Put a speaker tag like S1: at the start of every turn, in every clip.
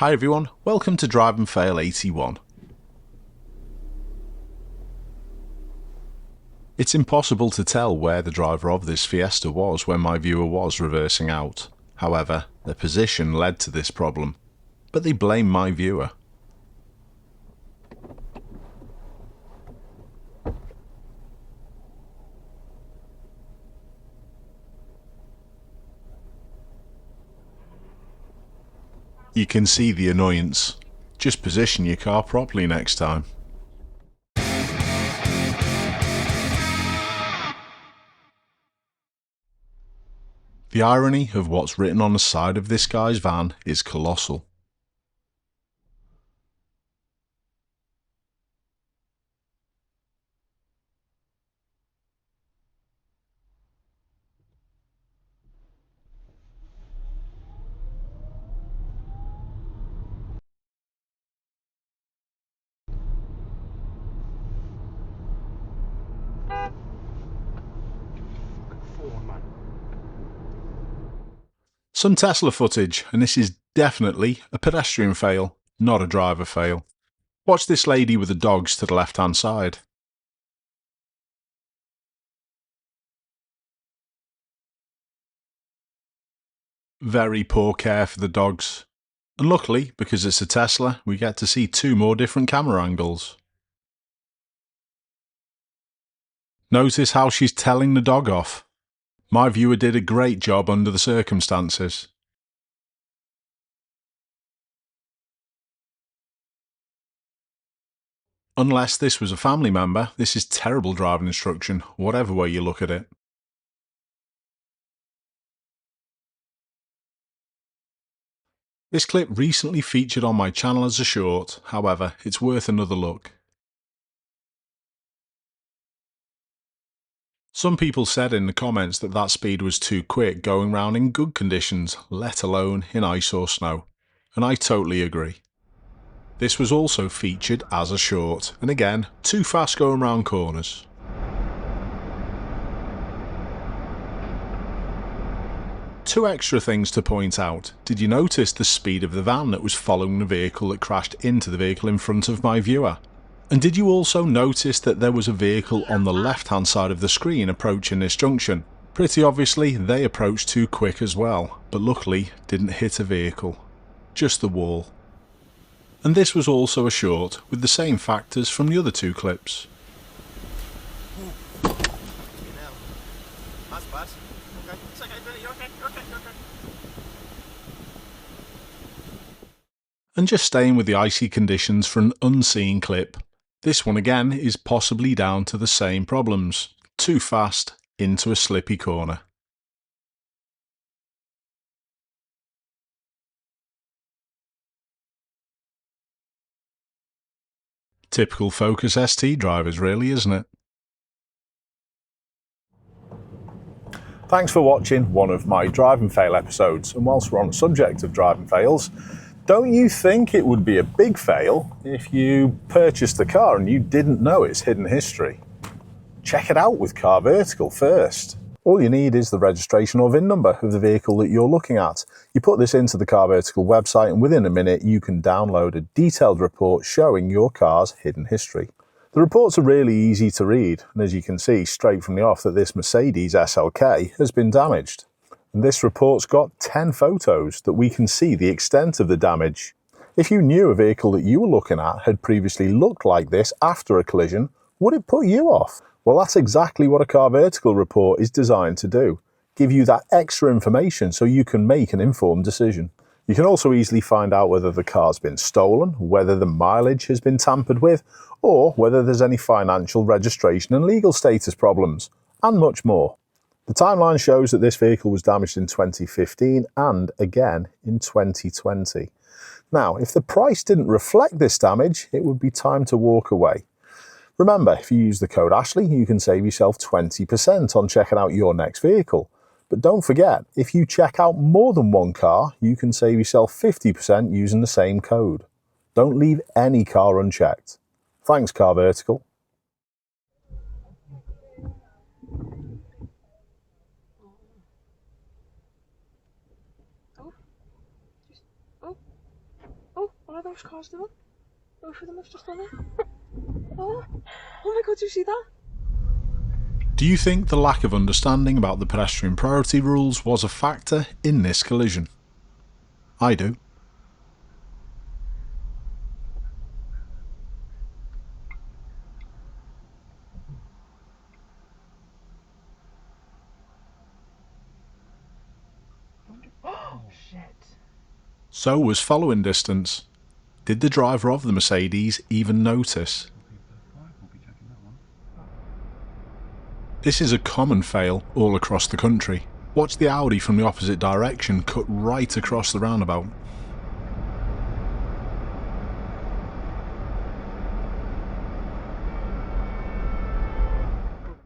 S1: Hi everyone, welcome to Drive and Fail 81. It's impossible to tell where the driver of this Fiesta was when my viewer was reversing out. However, their position led to this problem, but they blame my viewer. You can see the annoyance. Just position your car properly next time. The irony of what's written on the side of this guy's van is colossal. Some Tesla footage, and this is definitely a pedestrian fail, not a driver fail. Watch this lady with the dogs to the left hand side. Very poor care for the dogs. And luckily, because it's a Tesla, we get to see two more different camera angles. Notice how she's telling the dog off. My viewer did a great job under the circumstances. Unless this was a family member, this is terrible driving instruction, whatever way you look at it. This clip recently featured on my channel as a short, however, it's worth another look. Some people said in the comments that that speed was too quick going round in good conditions, let alone in ice or snow, and I totally agree. This was also featured as a short, and again, too fast going round corners. Two extra things to point out. Did you notice the speed of the van that was following the vehicle that crashed into the vehicle in front of my viewer? And did you also notice that there was a vehicle on the left hand side of the screen approaching this junction? Pretty obviously they approached too quick as well, but luckily didn't hit a vehicle, just the wall. And this was also a short with the same factors from the other two clips. And just staying with the icy conditions for an unseen clip, this one again is possibly down to the same problems. Too fast into a slippy corner. Typical Focus ST drivers really, isn't it? Thanks for watching one of my drive and fail episodes, and whilst we're on the subject of drive and fails, don't you think it would be a big fail if you purchased the car and you didn't know its hidden history? Check it out with Car Vertical first. All you need is the registration or VIN number of the vehicle that you're looking at. You put this into the Car Vertical website and within a minute you can download a detailed report showing your car's hidden history. The reports are really easy to read, and as you can see straight from the off that this Mercedes SLK has been damaged. And this report's got 10 photos that we can see the extent of the damage. If you knew a vehicle that you were looking at had previously looked like this after a collision, would it put you off? Well, that's exactly what a Car Vertical report is designed to do. Give you that extra information so you can make an informed decision. You can also easily find out whether the car's been stolen, whether the mileage has been tampered with, or whether there's any financial, registration and legal status problems, and much more. The timeline shows that this vehicle was damaged in 2015 and again in 2020. Now, if the price didn't reflect this damage, it would be time to walk away. Remember, if you use the code Ashley, you can save yourself 20% on checking out your next vehicle. But don't forget, if you check out more than one car, you can save yourself 50% using the same code. Don't leave any car unchecked. Thanks, Car Vertical.
S2: those cars doing? Both of them have just done it. Oh my god, do you see that?
S1: Do you think the lack of understanding about the pedestrian priority rules was a factor in this collision? I do.
S2: Oh shit.
S1: So was following distance. Did the driver of the Mercedes even notice? This is a common fail all across the country. Watch the Audi from the opposite direction cut right across the roundabout.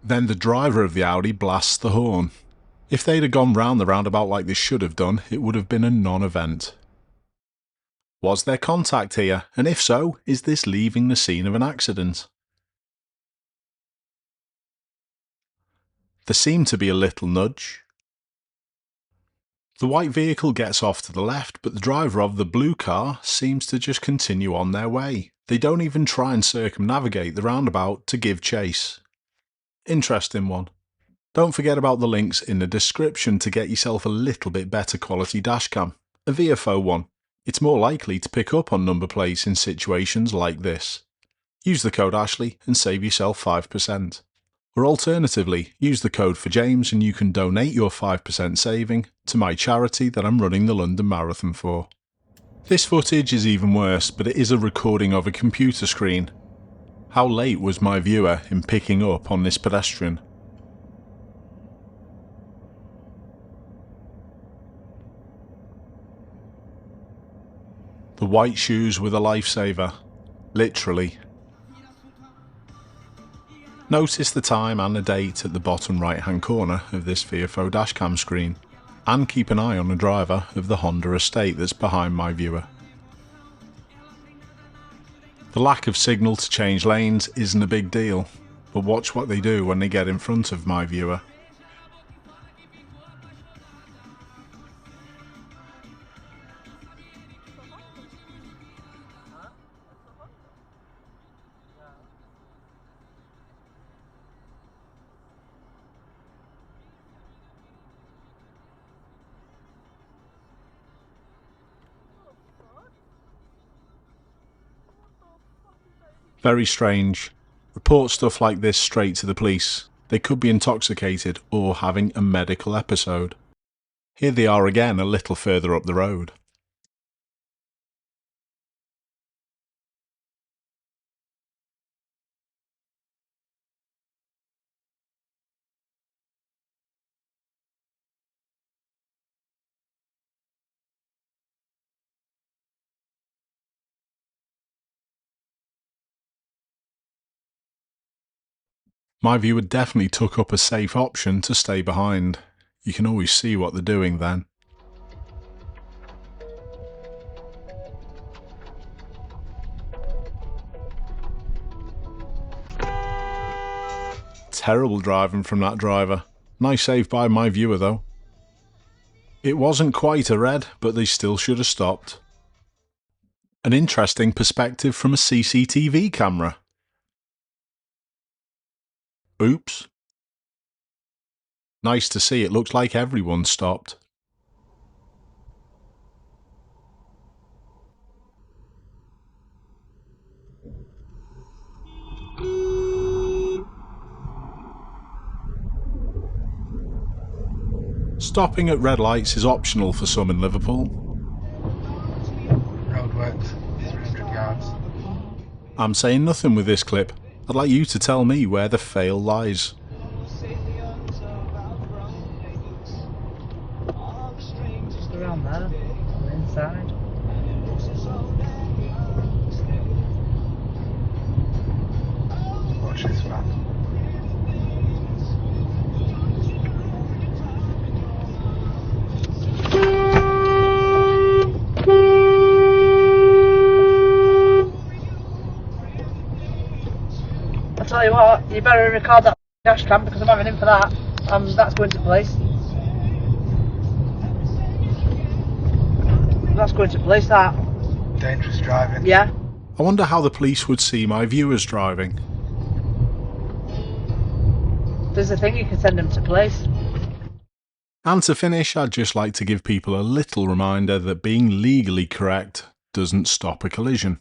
S1: Then the driver of the Audi blasts the horn. If they'd have gone round the roundabout like they should have done, it would have been a non-event. Was there contact here? And if so, is this leaving the scene of an accident? There seemed to be a little nudge. The white vehicle gets off to the left, but the driver of the blue car seems to just continue on their way. They don't even try and circumnavigate the roundabout to give chase. Interesting one. Don't forget about the links in the description to get yourself a little bit better quality dashcam. A VFO one. It's more likely to pick up on number plates in situations like this. Use the code Ashley and save yourself 5%. Or alternatively, use the code for James and you can donate your 5% saving to my charity that I'm running the London Marathon for. This footage is even worse, but it is a recording of a computer screen. How late was my viewer in picking up on this pedestrian? The white shoes were the lifesaver. Literally. Notice the time and the date at the bottom right hand corner of this VFO dashcam screen, and keep an eye on the driver of the Honda estate that's behind my viewer. The lack of signal to change lanes isn't a big deal, but watch what they do when they get in front of my viewer. Very strange. Report stuff like this straight to the police. They could be intoxicated or having a medical episode. Here they are again a little further up the road. My viewer definitely took up a safe option to stay behind. You can always see what they're doing then. Terrible driving from that driver. Nice save by my viewer though. It wasn't quite a red, but they still should have stopped. An interesting perspective from a CCTV camera. Oops. Nice to see, it looks like everyone stopped. Stopping at red lights is optional for some in Liverpool.
S3: Roadworks, 300 yards.
S1: I'm saying nothing with this clip. I'd like you to tell me where the fail lies.
S2: Just around there, on the inside.
S3: Watch this van.
S2: I'll tell you what, you better record that dash cam because I'm having him for that. That's going to place. That's going to place, that.
S3: Dangerous driving.
S2: Yeah.
S1: I wonder how the police would see my viewers driving.
S2: There's a thing you can send them to police.
S1: And to finish, I'd just like to give people a little reminder that being legally correct doesn't stop a collision.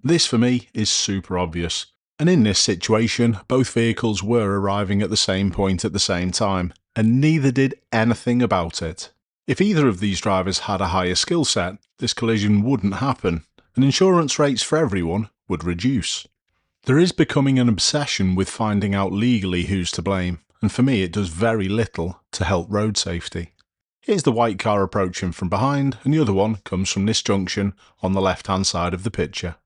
S1: This for me is super obvious, and in this situation both vehicles were arriving at the same point at the same time, and neither did anything about it. If either of these drivers had a higher skill set, this collision wouldn't happen, and insurance rates for everyone would reduce. There is becoming an obsession with finding out legally who's to blame, and for me it does very little to help road safety. Here's the white car approaching from behind, and the other one comes from this junction on the left hand side of the picture.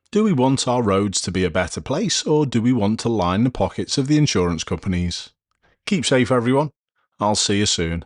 S1: Do we want our roads to be a better place, or do we want to line the pockets of the insurance companies? Keep safe everyone, I'll see you soon.